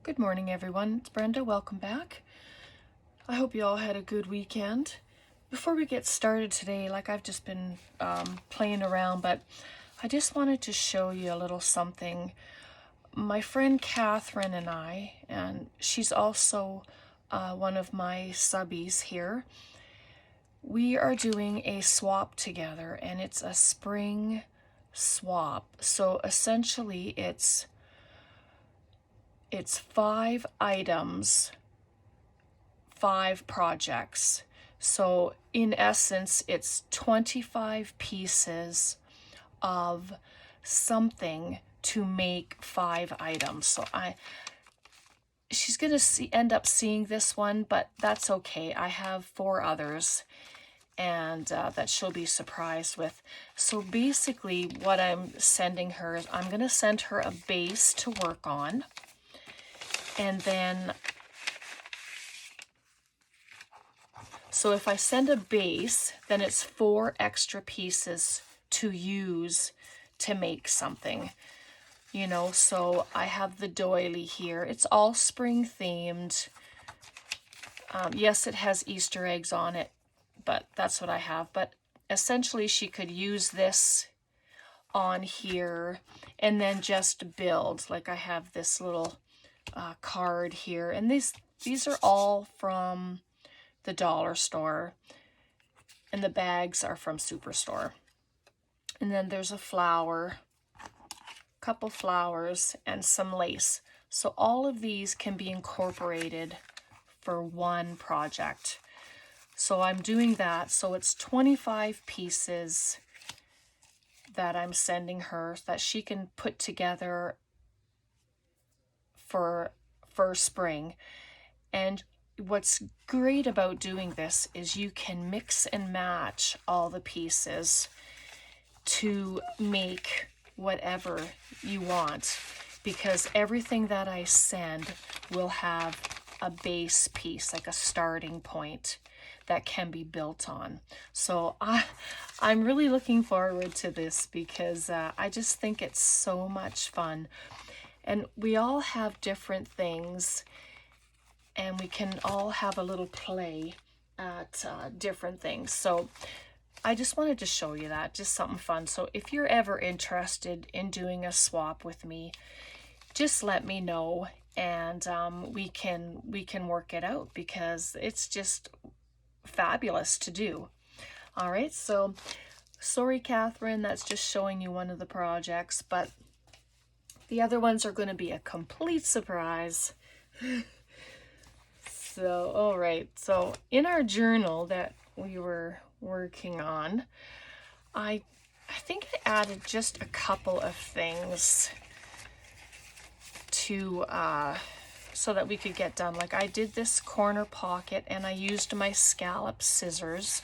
Good morning, everyone. It's Brenda. Welcome back. I hope you all had a good weekend. Before we get started today, like I've just been playing around, but I just wanted to show you a little something. My friend Catherine and she's also one of my subbies here, we are doing a swap together, and it's a spring swap. So essentially it's 5 items, 5 projects. So in essence, it's 25 pieces of something to make 5 items. So she's going to end up seeing this one, but that's okay. I have 4 others and that she'll be surprised with. So basically what I'm sending her is I'm going to send her a base to work on. And then, so if I send a base, then it's 4 extra pieces to use to make something, you know. So I have the doily here. It's all spring themed. Yes, it has Easter eggs on it, but that's what I have. But essentially she could use this on here and then just build. Like I have this little card here, and these are all from the dollar store, and the bags are from Superstore. And then there's a flower, couple flowers, and some lace. So all of these can be incorporated for one project. So I'm doing that. So it's 25 pieces that I'm sending her that she can put together for spring. And what's great about doing this is you can mix and match all the pieces to make whatever you want, because everything that I send will have a base piece, like a starting point that can be built on. So I'm really looking forward to this because I just think it's so much fun. And we all have different things, and we can all have a little play at different things. So I just wanted to show you that, just something fun. So if you're ever interested in doing a swap with me, just let me know, and we can work it out, because it's just fabulous to do. All right, so sorry, Catherine, that's just showing you one of the projects, but the other ones are going to be a complete surprise. So, all right, so in our journal that we were working on, I think I added just a couple of things to so that we could get done. Like I did this corner pocket, and I used my scallop scissors,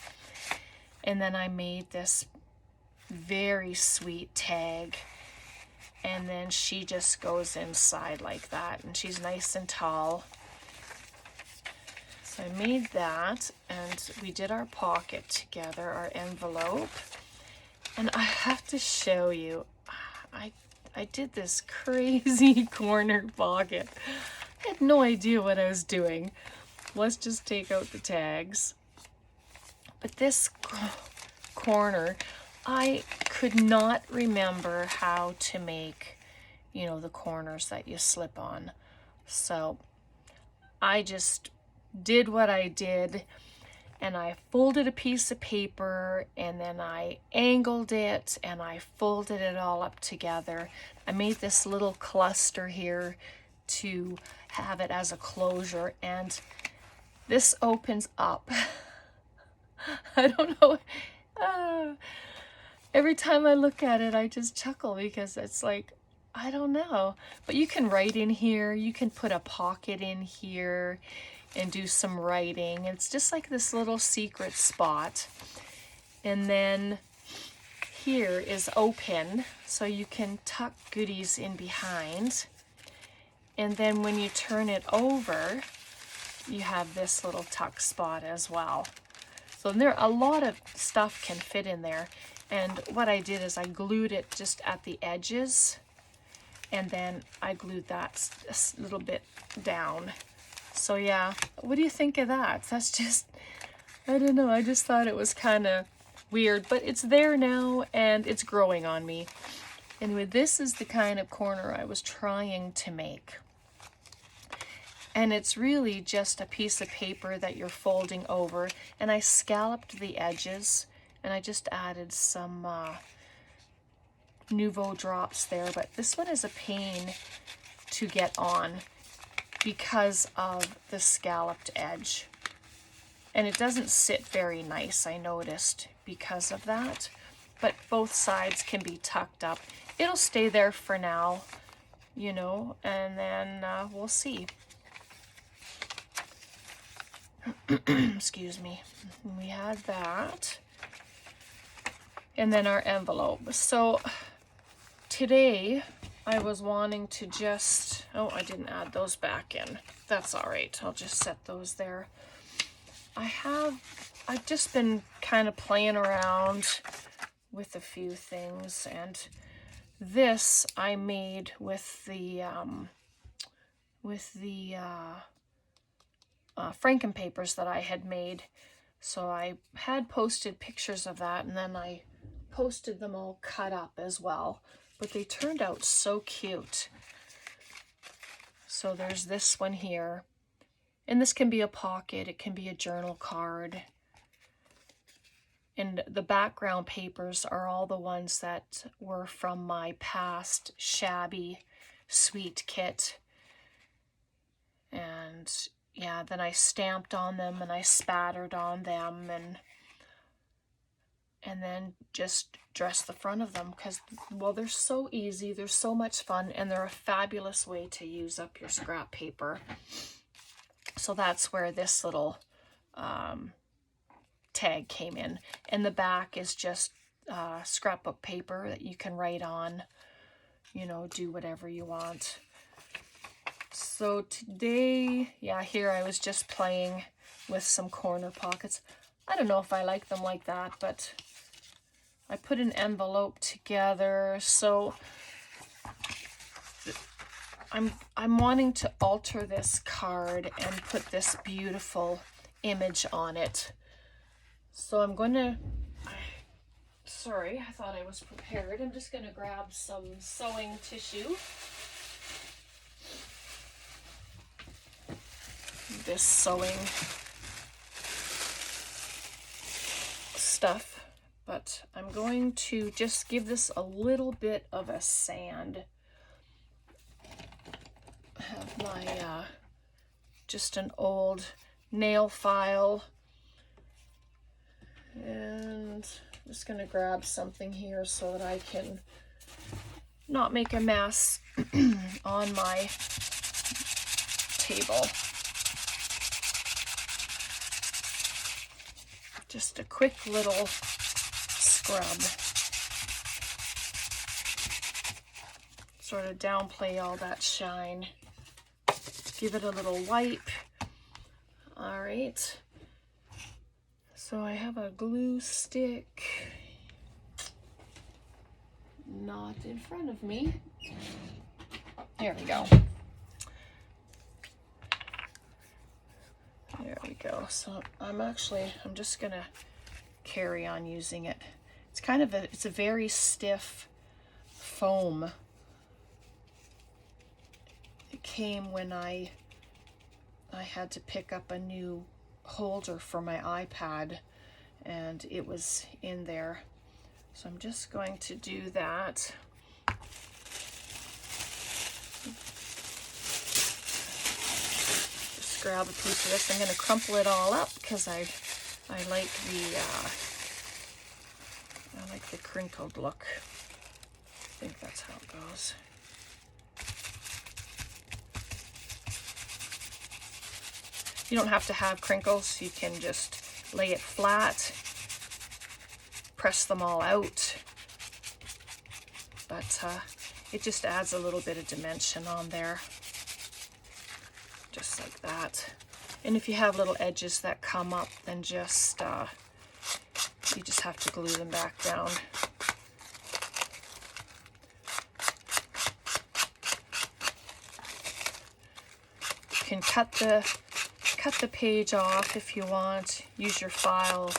and then I made this very sweet tag, and then she just goes inside like that, and she's nice and tall. So I made that, and we did our pocket together, our envelope. And I have to show you, I did this crazy corner pocket. I had no idea what I was doing. Let's just take out the tags. But this corner, I could not remember how to make, you know, the corners that you slip on. So I just did what I did, and I folded a piece of paper, and then I angled it, and I folded it all up together. I made this little cluster here to have it as a closure, and this opens up. I don't know. Every time I look at it, I just chuckle, because it's like, I don't know. But you can write in here. You can put a pocket in here and do some writing. It's just like this little secret spot. And then here is open, so you can tuck goodies in behind. And then when you turn it over, you have this little tuck spot as well. So there, a lot of stuff can fit in there. And what I did is I glued it just at the edges, and then I glued that a little bit down. So yeah, what do you think of that? That's just, I don't know, I just thought it was kind of weird, but it's there now and it's growing on me. Anyway, this is the kind of corner I was trying to make. And it's really just a piece of paper that you're folding over, and I scalloped the edges, and I just added some Nouveau drops there, but this one is a pain to get on because of the scalloped edge. And it doesn't sit very nice, I noticed, because of that. But both sides can be tucked up. It'll stay there for now, you know, and then we'll see. Excuse me. We had that. And then our envelope. So today I was wanting to just, oh, I didn't add those back in. That's all right. I'll just set those there. I've just been kind of playing around with a few things, and this I made with the Frankenpapers that I had made. So I had posted pictures of that, and then I posted them all cut up as well, but they turned out so cute. So there's this one here, and this can be a pocket, it can be a journal card. And the background papers are all the ones that were from my past shabby sweet kit. And yeah, then I stamped on them and I spattered on them, and then just dressed the front of them because, well, they're so easy, they're so much fun, and they're a fabulous way to use up your scrap paper. So that's where this little tag came in. And the back is just scrapbook paper that you can write on, you know, do whatever you want. So today, yeah, here I was just playing with some corner pockets. I don't know if I like them like that, but I put an envelope together. So I'm wanting to alter this card and put this beautiful image on it. So I'm going to, sorry, I thought I was prepared. I'm just going to grab some sewing tissue. This sewing stuff, but I'm going to just give this a little bit of a sand. I have my just an old nail file, and I'm just going to grab something here so that I can not make a mess on my table. Just a quick little scrub. Sort of downplay all that shine. Give it a little wipe. All right. So I have a glue stick. Not in front of me. There we go. There we go. So I'm just gonna carry on using it. It's kind of it's a very stiff foam. It came when I had to pick up a new holder for my iPad, and it was in there. So I'm just going to do that. Grab a piece of this. I'm going to crumple it all up because I like the crinkled look. I think that's how it goes. You don't have to have crinkles. You can just lay it flat, press them all out, but it just adds a little bit of dimension on there. Just like that. And if you have little edges that come up, then just you just have to glue them back down. can cut the page off if you want, use your file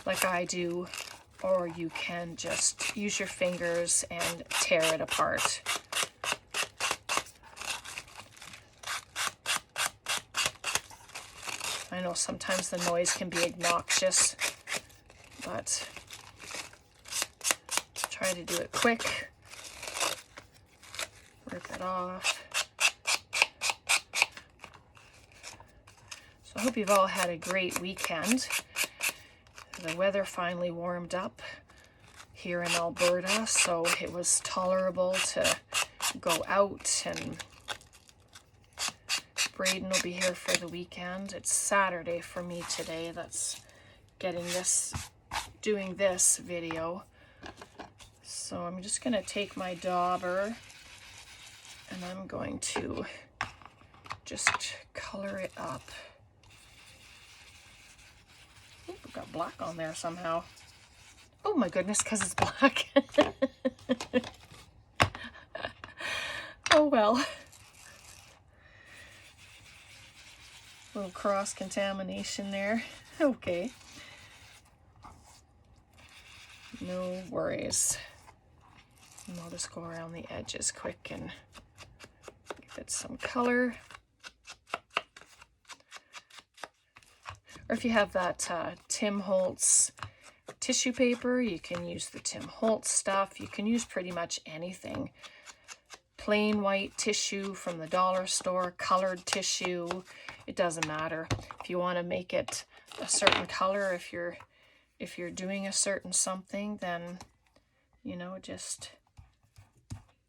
like I do, or you can just use your fingers and tear it apart. I know sometimes the noise can be obnoxious, but try to do it quick. Rip it off. So I hope you've all had a great weekend. The weather finally warmed up here in Alberta, so it was tolerable to go out, and Braden will be here for the weekend. It's Saturday for me today. That's doing this video. So I'm just going to take my dauber and I'm going to just color it up. Ooh, we've got black on there somehow. Oh my goodness, because it's black. Oh well. Little cross-contamination there. Okay. No worries. And I'll just go around the edges quick and give it some color. Or if you have that Tim Holtz tissue paper, you can use the Tim Holtz stuff. You can use pretty much anything. Plain white tissue from the dollar store, colored tissue, it doesn't matter. If you want to make it a certain color, if you're doing a certain something, then, you know, just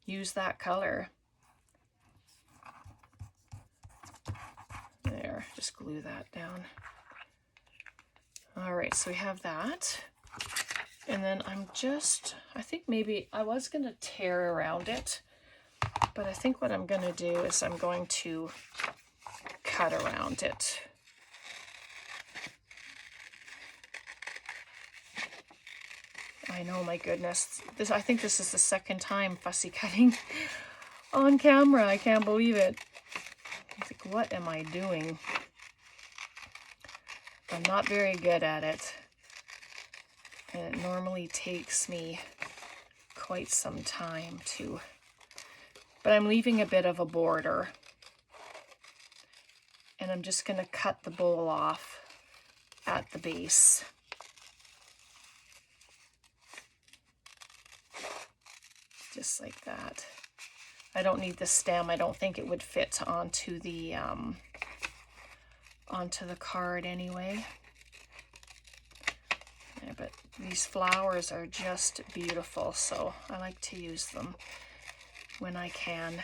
use that color. There, just glue that down. All right, so we have that. And then I think maybe I was going to tear around it, but I think what I'm going to do is I'm going to cut around it. I know, my goodness. I think this is the second time fussy cutting on camera. I can't believe it. I think, what am I doing? I'm not very good at it. And it normally takes me quite some time to, but I'm leaving a bit of a border. And I'm just going to cut the bowl off at the base. Just like that. I don't need the stem. I don't think it would fit onto the card anyway. Yeah, but these flowers are just beautiful, so I like to use them when I can.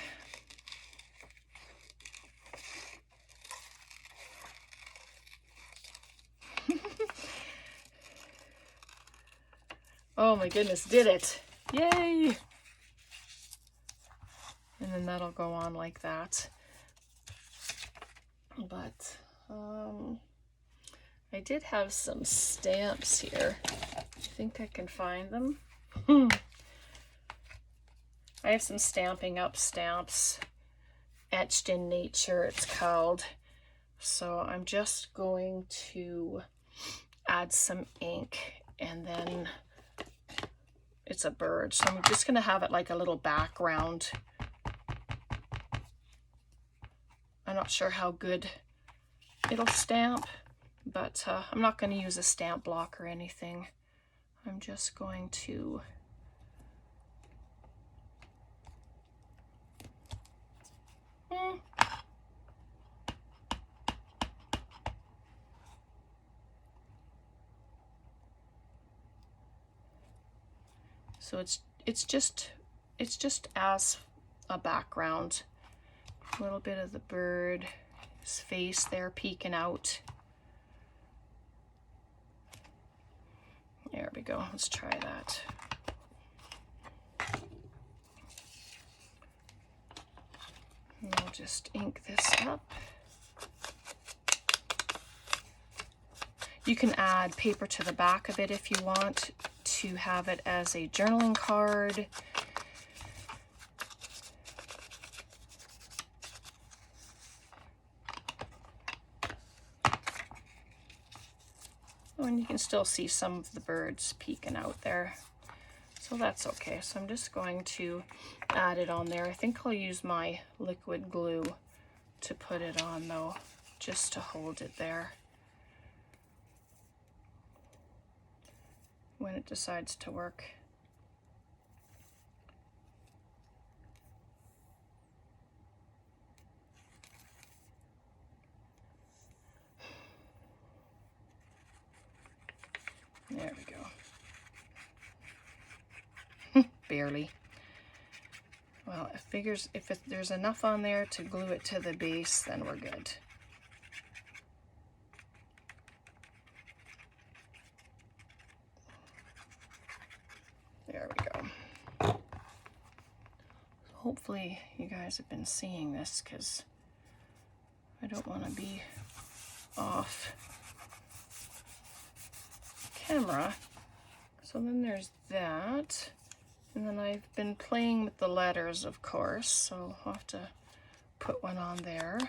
Oh my goodness, did it! Yay! And then that'll go on like that. But I did have some stamps here. I think I can find them. I have some Stamping Up stamps. Etched in Nature, it's called. So I'm just going to add some ink, and then it's a bird. So I'm just going to have it like a little background. I'm not sure how good it'll stamp, but I'm not going to use a stamp block or anything. I'm just going to so it's just as a background. A little bit of the bird's face there peeking out. There we go. Let's try that. And I'll just ink this up. You can add paper to the back of it if you want to have it as a journaling card. Oh, and you can still see some of the birds peeking out there. So that's okay. So I'm just going to add it on there. I think I'll use my liquid glue to put it on though, just to hold it there when it decides to work. There we go. Barely. Well, it figures if there's enough on there to glue it to the base, then we're good. There we go. Hopefully you guys have been seeing this, because I don't want to be off camera. So then there's that. And then I've been playing with the letters, of course, so I'll have to put one on there.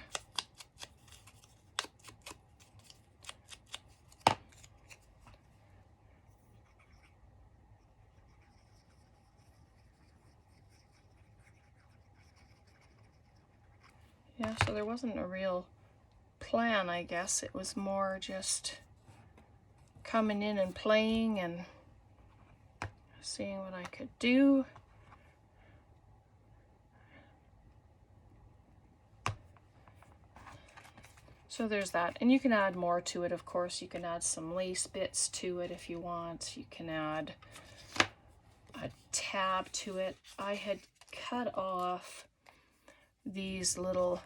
Yeah, so there wasn't a real plan, I guess. It was more just coming in and playing and seeing what I could do. So there's that. And you can add more to it, of course. You can add some lace bits to it if you want. You can add a tab to it. I had cut off these little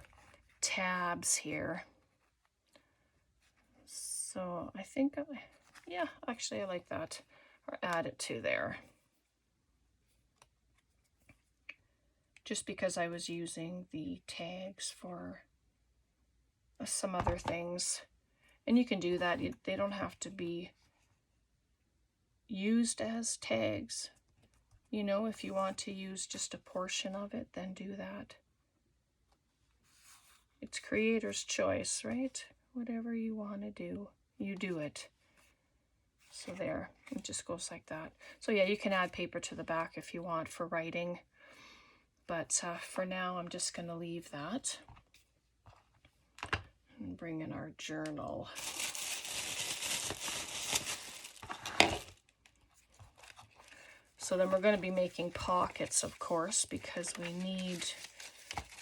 tabs here. So I think, yeah, actually I like that. Or add it to there. Just because I was using the tags for some other things. And you can do that. They don't have to be used as tags. You know, if you want to use just a portion of it, then do that. It's creator's choice, right? Whatever you want to do, you do it. So there, it just goes like that. So yeah, you can add paper to the back if you want for writing. But for now, I'm just going to leave that. And bring in our journal. So then we're going to be making pockets, of course, because we need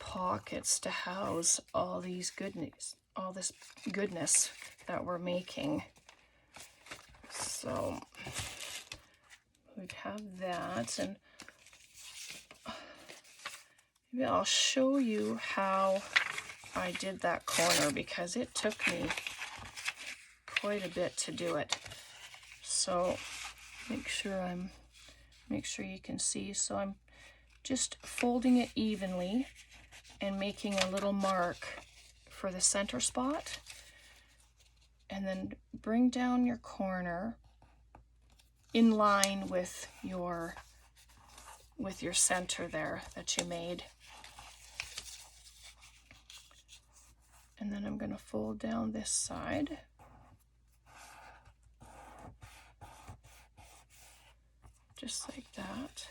pockets to house all these goodness, all this goodness that we're making. So we have that, and maybe I'll show you how I did that corner, because it took me quite a bit to do it. So make sure you can see. So I'm just folding it evenly and making a little mark for the center spot, and then bring down your corner in line with your center there that you made. And then I'm going to fold down this side. Just like that.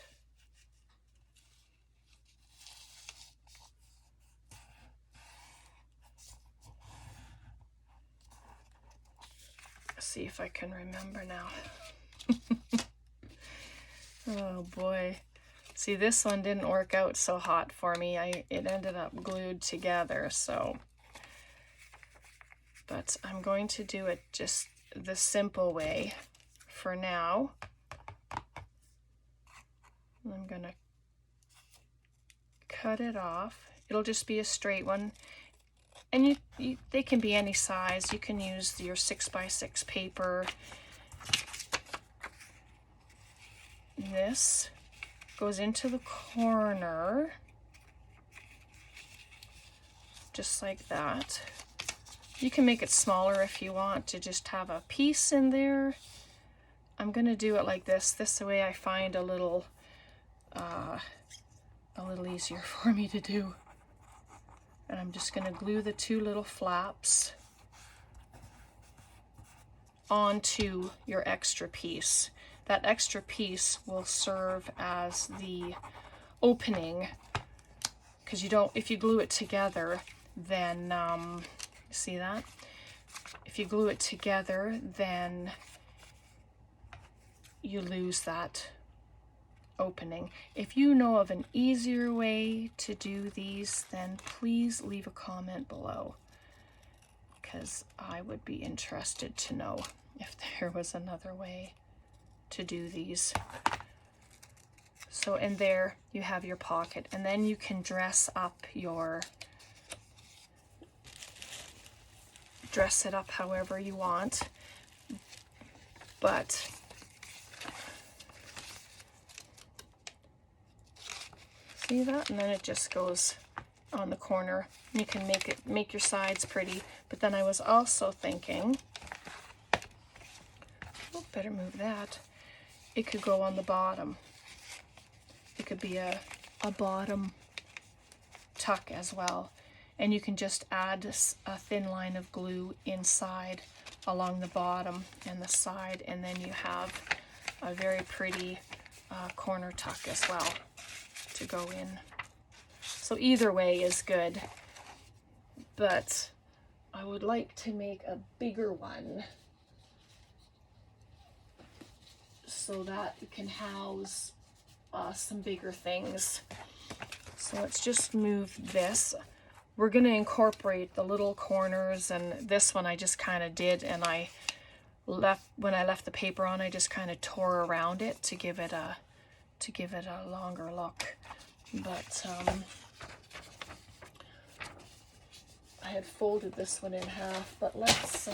Let's see if I can remember now. Oh boy. See, this one didn't work out so hot for me. It ended up glued together, so. But I'm going to do it just the simple way for now. I'm going to cut it off. It'll just be a straight one. And they can be any size. You can use your 6x6 paper. This goes into the corner, just like that. You can make it smaller if you want to just have a piece in there. I'm going to do it like this. This way I find a little easier for me to do. And I'm just going to glue the two little flaps onto your extra piece. That extra piece will serve as the opening, because you don't, if you glue it together, then see that? If you glue it together, then you lose that opening. If you know of an easier way to do these, then please leave a comment below, because I would be interested to know if there was another way to do these. So, and there you have your pocket, and then you can dress it up however you want. But see that? And then it just goes on the corner. You can make your sides pretty. But then I was also thinking, oh, better move that. It could go on the bottom. It could be a bottom tuck as well. And you can just add a thin line of glue inside along the bottom and the side, and then you have a very pretty corner tuck as well to go in. So either way is good, but I would like to make a bigger one so that it can house some bigger things. So let's just move this. We're going to incorporate the little corners, and this one I just kind of did, and when I left the paper on, I just kind of tore around it to give it a longer look. But I had folded this one in half, but let's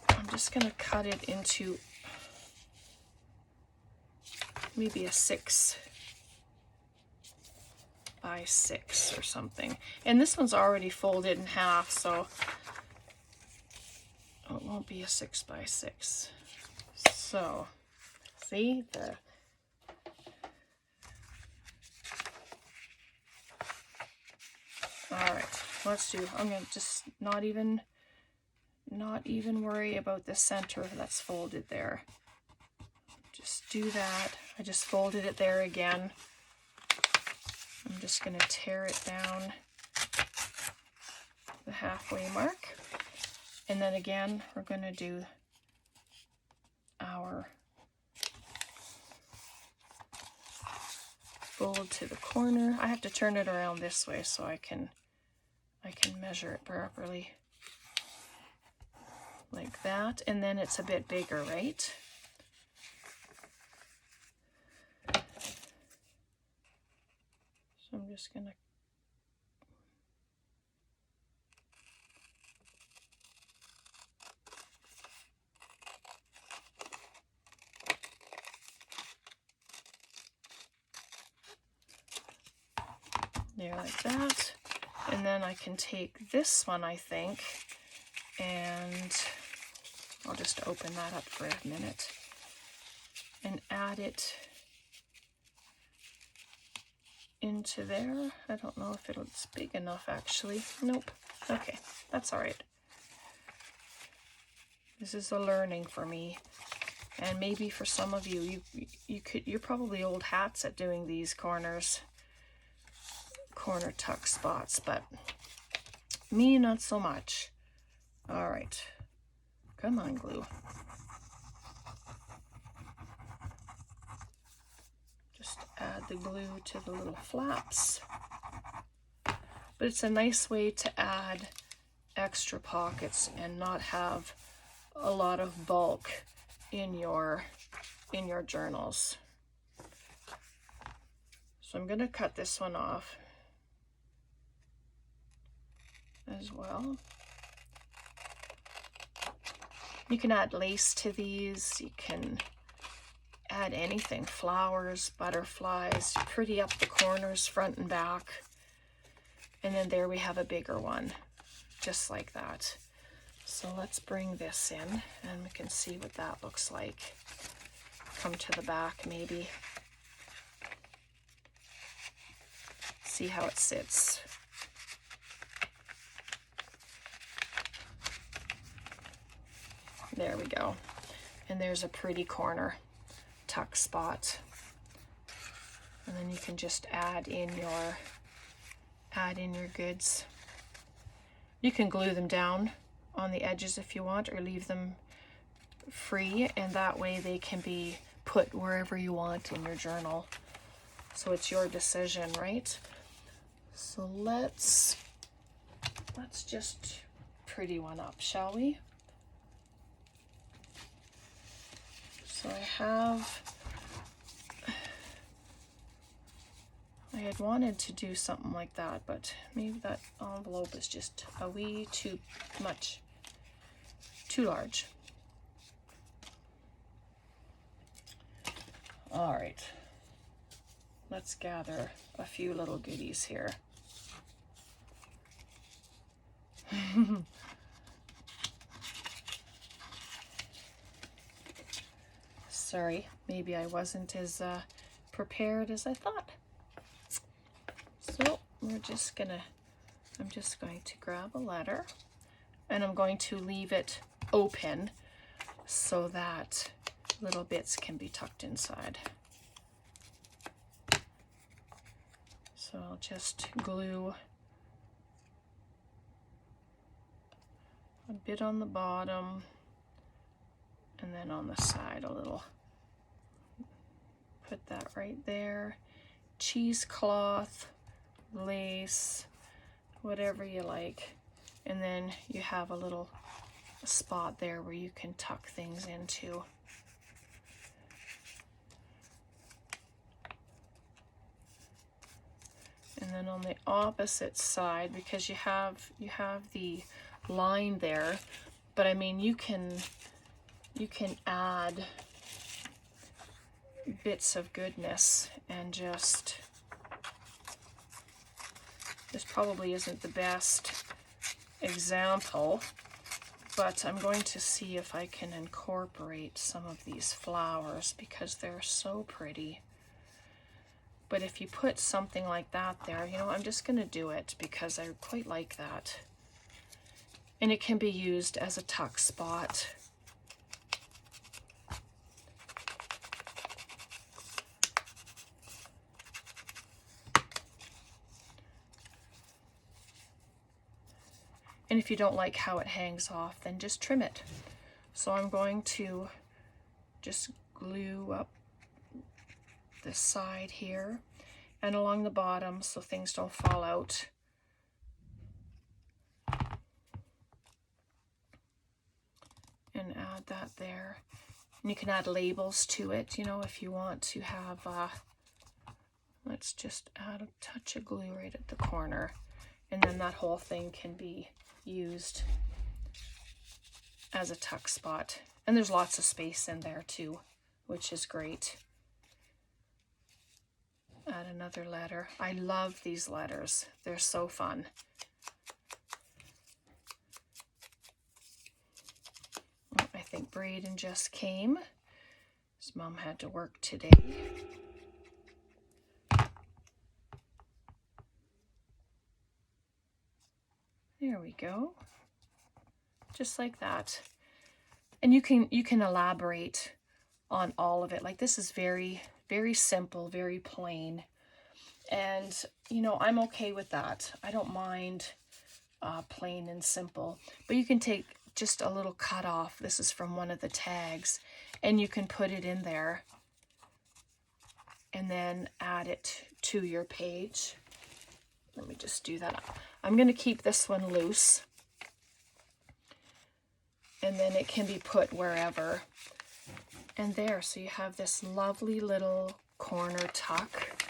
I'm just going to cut it into maybe a 6 by 6 or something. And this one's already folded in half, so it won't be a 6 by 6. So, see the all right, let's do, I'm going to just not even worry about the center that's folded there. Just do that. I just folded it there again. I'm just going to tear it down the halfway mark. And then again, we're going to do our fold to the corner. I have to turn it around this way so I can measure it properly. Like that. And then it's a bit bigger, right? So I'm just going to there like that. And then I can take this one, I think, and I'll just open that up for a minute and add it into there. I don't know if it's big enough actually. Nope. Okay, that's all right. This is a learning for me, and maybe for some of you, you're probably old hats at doing these corner tuck spots, but me not so much. All right, come on, glue. Just add the glue to the little flaps. But it's a nice way to add extra pockets and not have a lot of bulk in your journals. So I'm going to cut this one off as well. You can add lace to these. You can add anything, flowers, butterflies, pretty up the corners, front and back. And then there we have a bigger one, just like that. So let's bring this in and we can see what that looks like. Come to the back maybe. See how it sits. There we go. And there's a pretty corner tuck spot. And then you can just add in your goods. You can glue them down on the edges if you want, or leave them free, and that way they can be put wherever you want in your journal. So it's your decision, right? So let's just pretty one up, shall we? So I had wanted to do something like that, but maybe that envelope is just a wee too much, too large. All right, let's gather a few little goodies here. Sorry, maybe I wasn't as prepared as I thought. So I'm just going to grab a letter, and I'm going to leave it open so that little bits can be tucked inside. So I'll just glue a bit on the bottom, and then on the side a little. Put that right there. Cheesecloth, lace, whatever you like. And then you have a little spot there where you can tuck things into. And then on the opposite side, because you have the line there, but I mean you can add bits of goodness, and just, this probably isn't the best example, but I'm going to see if I can incorporate some of these flowers because they're so pretty. But if you put something like that there, you know, I'm just going to do it because I quite like that. And it can be used as a tuck spot. And if you don't like how it hangs off, then just trim it. So I'm going to just glue up this side here and along the bottom so things don't fall out. And add that there. And you can add labels to it, you know, if you want to have, let's just add a touch of glue right at the corner. And then that whole thing can be used as a tuck spot. And there's lots of space in there too, which is great. Add another letter. I love these letters. They're so fun. Oh, I think Braden just came. His mom had to work today. There we go. Just like that. And you can elaborate on all of it. Like this is very, very simple, very plain. And, you know, I'm okay with that. I don't mind plain and simple. But you can take just a little cut off. This is from one of the tags. And you can put it in there. And then add it to your page. Let me just do that. I'm going to keep this one loose. And then it can be put wherever. And there, so you have this lovely little corner tuck.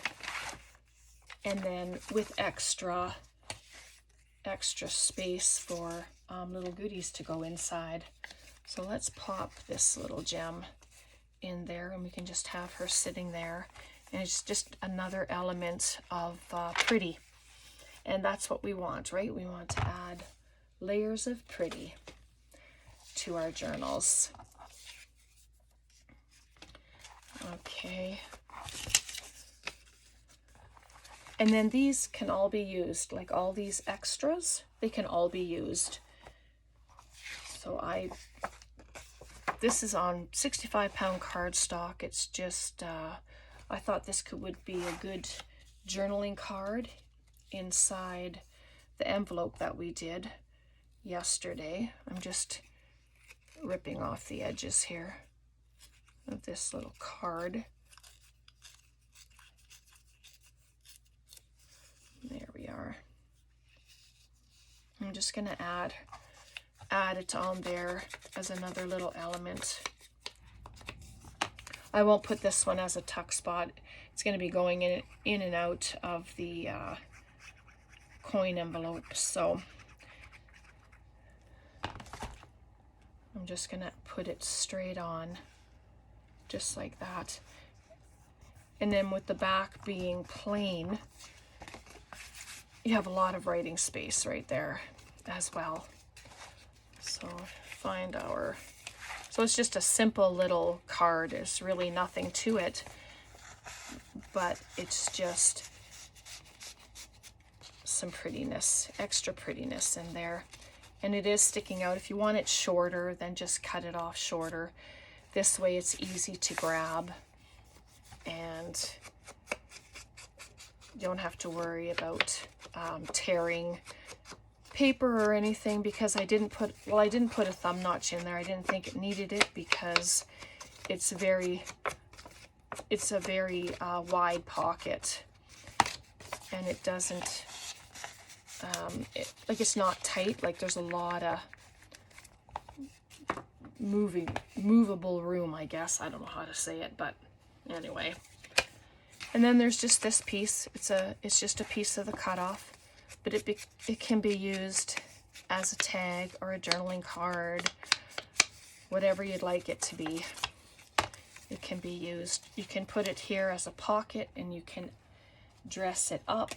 And then with extra space for little goodies to go inside. So let's pop this little gem in there, and we can just have her sitting there. And it's just another element of pretty. And that's what we want, right? We want to add layers of pretty to our journals. Okay. And then these can all be used, like all these extras, they can all be used. So I this is on 65-pound cardstock. It's just, I thought this would be a good journaling card inside the envelope that we did yesterday. I'm just ripping off the edges here of this little card. There we are. I'm just going to add it on there as another little element. I won't put this one as a tuck spot. It's going to be going in and out of the coin envelope. So I'm just going to put it straight on, just like that. And then with the back being plain, you have a lot of writing space right there as well. So find our, so it's just a simple little card. There's really nothing to it, but it's just some prettiness, extra prettiness in there. And it is sticking out. If you want it shorter, then just cut it off shorter. This way it's easy to grab and you don't have to worry about tearing paper or anything, because I didn't put a thumb notch in there. I didn't think it needed it because it's a very wide pocket, and it doesn't it's not tight. Like there's a lot of movable room, I guess. I don't know how to say it, but anyway. And then there's just this piece. It's just a piece of the cutoff, but it can be used as a tag or a journaling card, whatever you'd like it to be. It can be used. You can put it here as a pocket, and you can dress it up.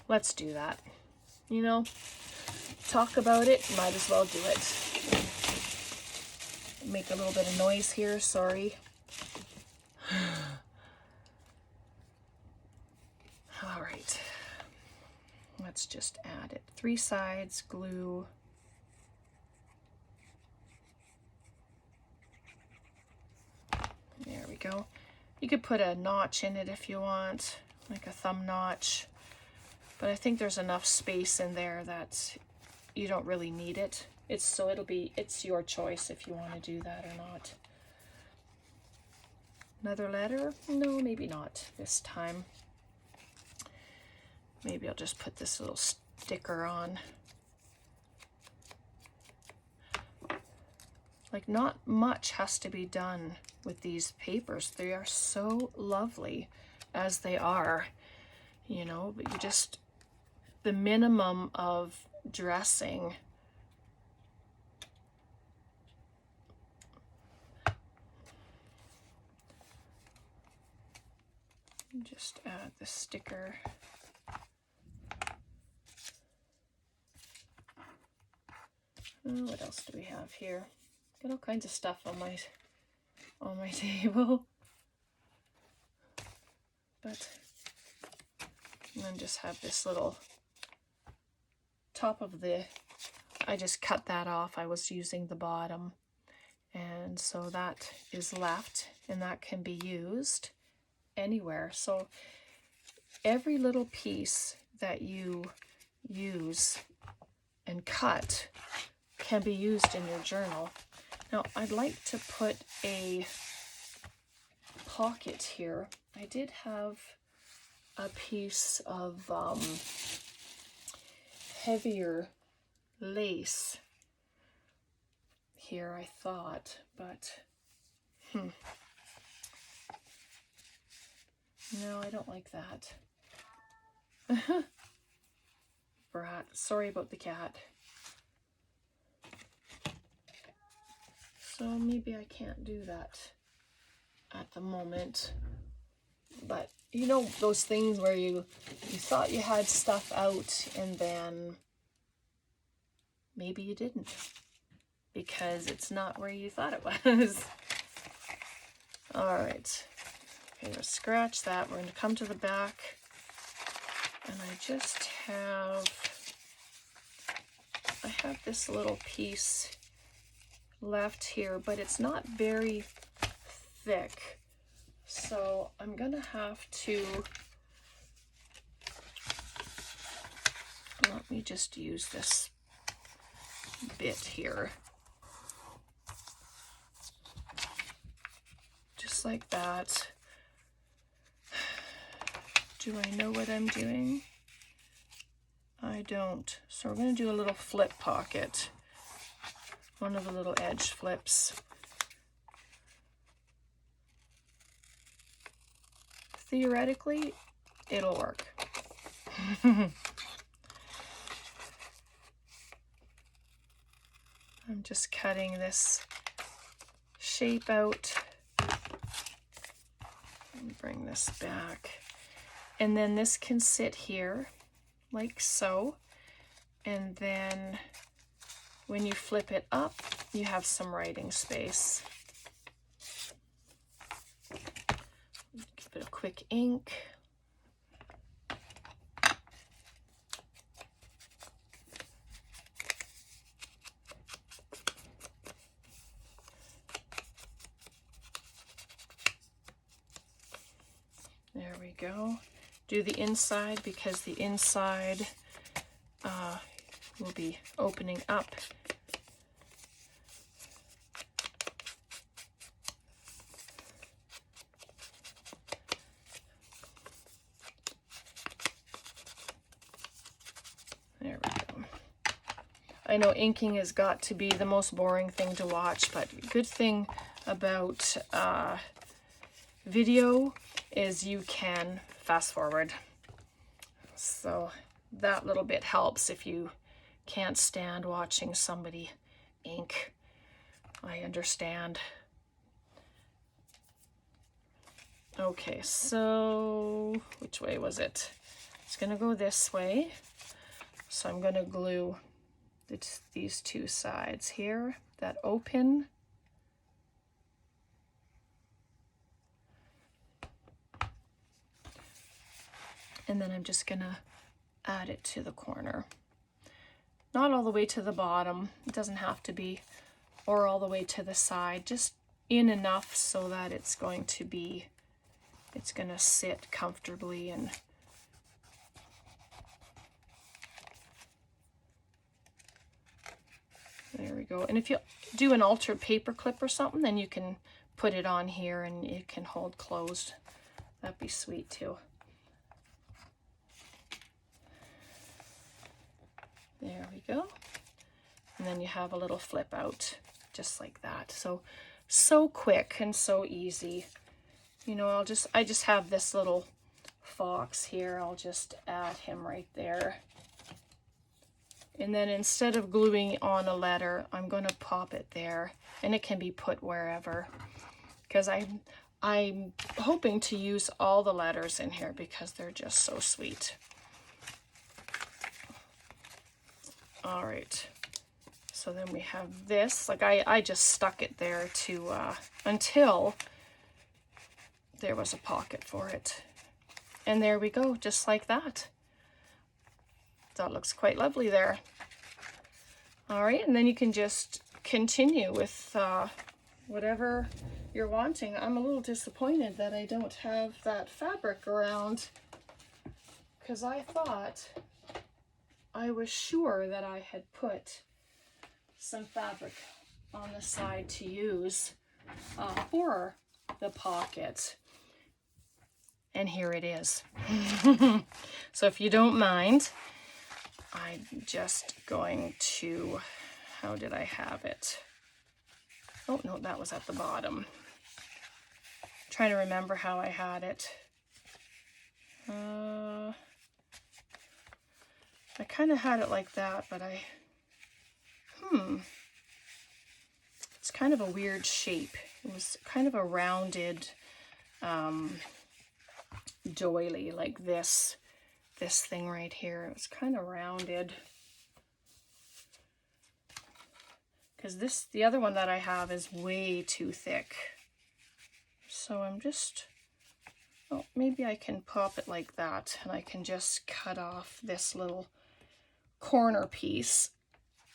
Let's do that. You know, talk about it, might as well do it. Make a little bit of noise here, sorry. All right, let's just add it. 3 sides, glue. There we go. You could put a notch in it if you want, like a thumb notch, but I think there's enough space in there that you don't really need it. It's your choice if you want to do that or not. Another letter? No, maybe not this time. Maybe I'll just put this little sticker on. Like, not much has to be done with these papers. They are so lovely as they are, you know, but you just, the minimum of dressing. Just add the sticker. What else do we have here? Got all kinds of stuff on my table. But and then just have this little top of the, I just cut that off. I was using the bottom, and so that is left, and that can be used anywhere. So every little piece that you use and cut can be used in your journal. Now I'd like to put a pocket here. I did have a piece of heavier lace here, I thought, but no, I don't like that. Brat, sorry about the cat. So maybe I can't do that at the moment. But you know those things where you thought you had stuff out and then maybe you didn't, because it's not where you thought it was. All right. Okay, we'll scratch that. We're going to come to the back, and I have this little piece left here, but it's not very thick. So I'm gonna have to, let me just use this bit here. Just like that. Do I know what I'm doing? I don't. So we're going to do a little flip pocket. One of the little edge flips. Theoretically, it'll work. I'm just cutting this shape out. Bring this back. And then this can sit here like so. And then when you flip it up, you have some writing space. Give it a quick ink. There we go. Do the inside because the inside will be opening up. There we go. I know inking has got to be the most boring thing to watch, but good thing about video is you can fast forward. So that little bit helps if you can't stand watching somebody ink. I understand. Okay, so which way was it? It's gonna go this way. So I'm gonna glue these two sides here that open. And then I'm just gonna add it to the corner. Not all the way to the bottom, it doesn't have to be, or all the way to the side, just in enough so that it's going to sit comfortably. And there we go. And if you do an altered paper clip or something, then you can put it on here and it can hold closed. That'd be sweet too. There we go. And then you have a little flip out just like that. So quick and so easy. You know, I just have this little fox here. I'll just add him right there. And then instead of gluing on a letter, I'm going to pop it there, and it can be put wherever, because I'm hoping to use all the letters in here because they're just so sweet. All right, so then we have this. Like I just stuck it there to until there was a pocket for it. And there we go, just like that. That looks quite lovely there. All right, and then you can just continue with whatever you're wanting. I'm a little disappointed that I don't have that fabric around, because I thought, I was sure that I had put some fabric on the side to use for the pocket. And here it is. So if you don't mind, I'm just going to, how did I have it? Oh no, that was at the bottom. I'm trying to remember how I had it. I kind of had it like that, but it's kind of a weird shape. It was kind of a rounded doily, like this thing right here. It was kind of rounded. Because the other one that I have is way too thick. So I'm just, oh, maybe I can pop it like that, and I can just cut off this little corner piece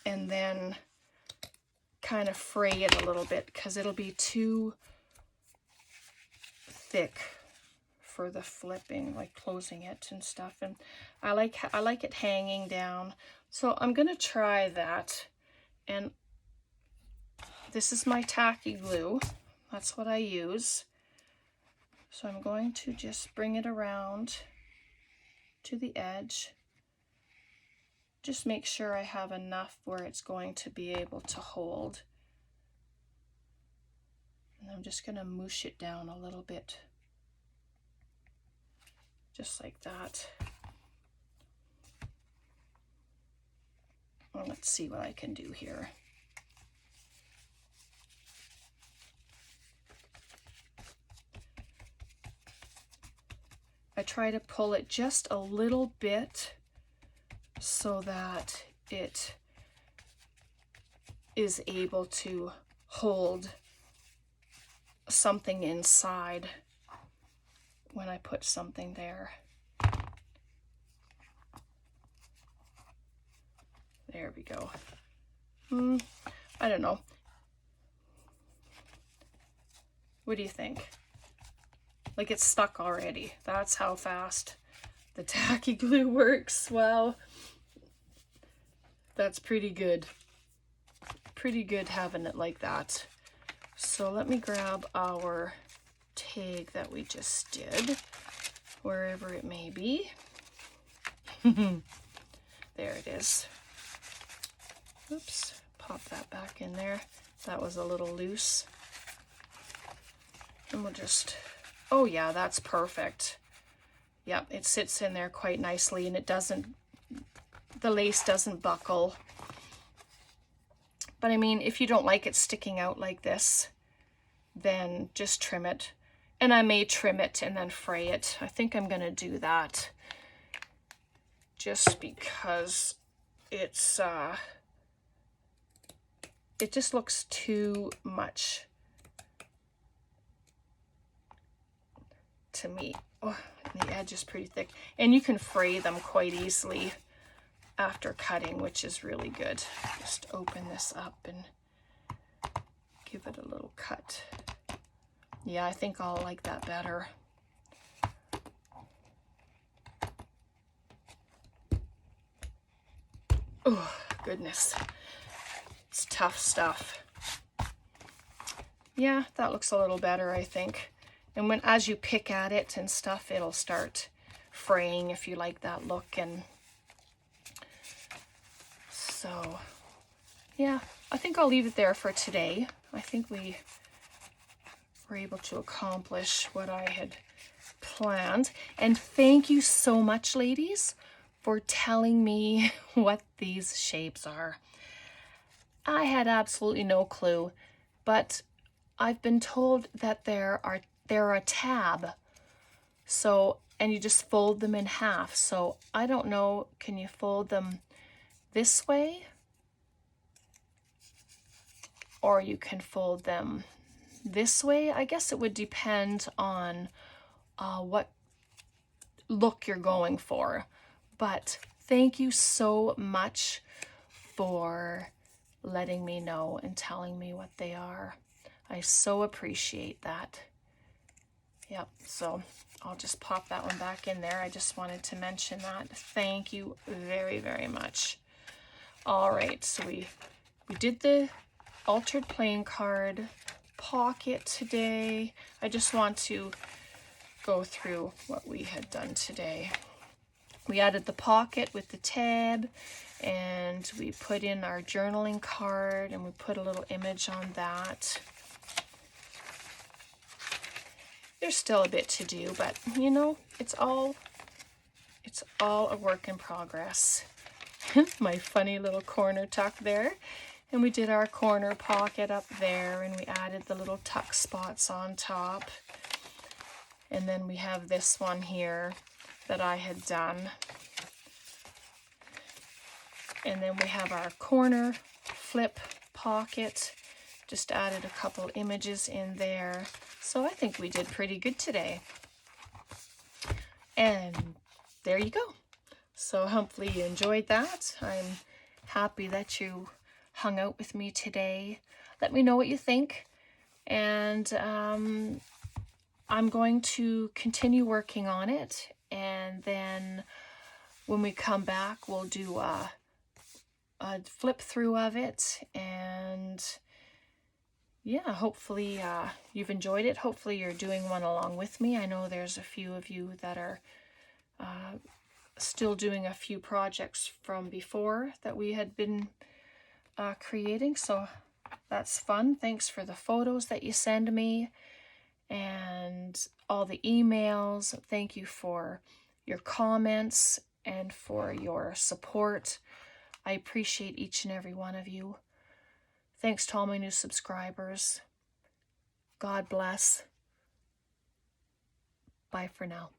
and then kind of fray it a little bit because it'll be too thick for the flipping, like closing it and stuff. And I like it hanging down. So I'm gonna try that. And this is my tacky glue. That's what I use. So I'm going to just bring it around to the edge. Just make sure I have enough where it's going to be able to hold. And I'm just going to moosh it down a little bit. Just like that. Well, let's see what I can do here. I try to pull it just a little bit so that it is able to hold something inside when I put something there. There we go. I don't know. What do you think? Like, it's stuck already. That's how fast the tacky glue works. Wow. That's pretty good. Pretty good having it like that. So let me grab our tag that we just did, wherever it may be. There it is. Oops, pop that back in there. That was a little loose. And we'll just, oh yeah, that's perfect. Yep, it sits in there quite nicely, and it doesn't, the lace doesn't buckle. But I mean, if you don't like it sticking out like this, then just trim it. And I may trim it and then fray it. I think I'm gonna do that just because it's, it just looks too much to me. Oh, the edge is pretty thick. And you can fray them quite easily after cutting, which is really good. Just open this up and give it a little cut. Yeah, I think I'll like that better. Oh, goodness. It's tough stuff. Yeah, that looks a little better, I think. And as you pick at it and stuff, it'll start fraying if you like that look. And so, yeah, I think I'll leave it there for today. I think we were able to accomplish what I had planned. And thank you so much, ladies, for telling me what these shapes are. I had absolutely no clue, but I've been told that they're a tab. So, and you just fold them in half. So I don't know, can you fold them this way? Or you can fold them this way? I guess it would depend on what look you're going for. But thank you so much for letting me know and telling me what they are. I so appreciate that. Yep, so I'll just pop that one back in there. I just wanted to mention that. Thank you very, very much. All right, so we did the altered playing card pocket today. I just want to go through what we had done today. We added the pocket with the tab, and we put in our journaling card, and we put a little image on that. There's still a bit to do, but you know, it's all a work in progress. My funny little corner tuck there. And we did our corner pocket up there, and we added the little tuck spots on top. And then we have this one here that I had done. And then we have our corner flip pocket. Just added a couple images in there. So I think we did pretty good today. And there you go. So hopefully you enjoyed that. I'm happy that you hung out with me today. Let me know what you think. And I'm going to continue working on it. And then when we come back, we'll do a flip through of it. And yeah, hopefully you've enjoyed it. Hopefully you're doing one along with me. I know there's a few of you that are still doing a few projects from before that we had been creating, so that's fun. Thanks for the photos that you send me and all the emails. Thank you for your comments and for your support. I appreciate each and every one of you. Thanks to all my new subscribers. God bless. Bye for now.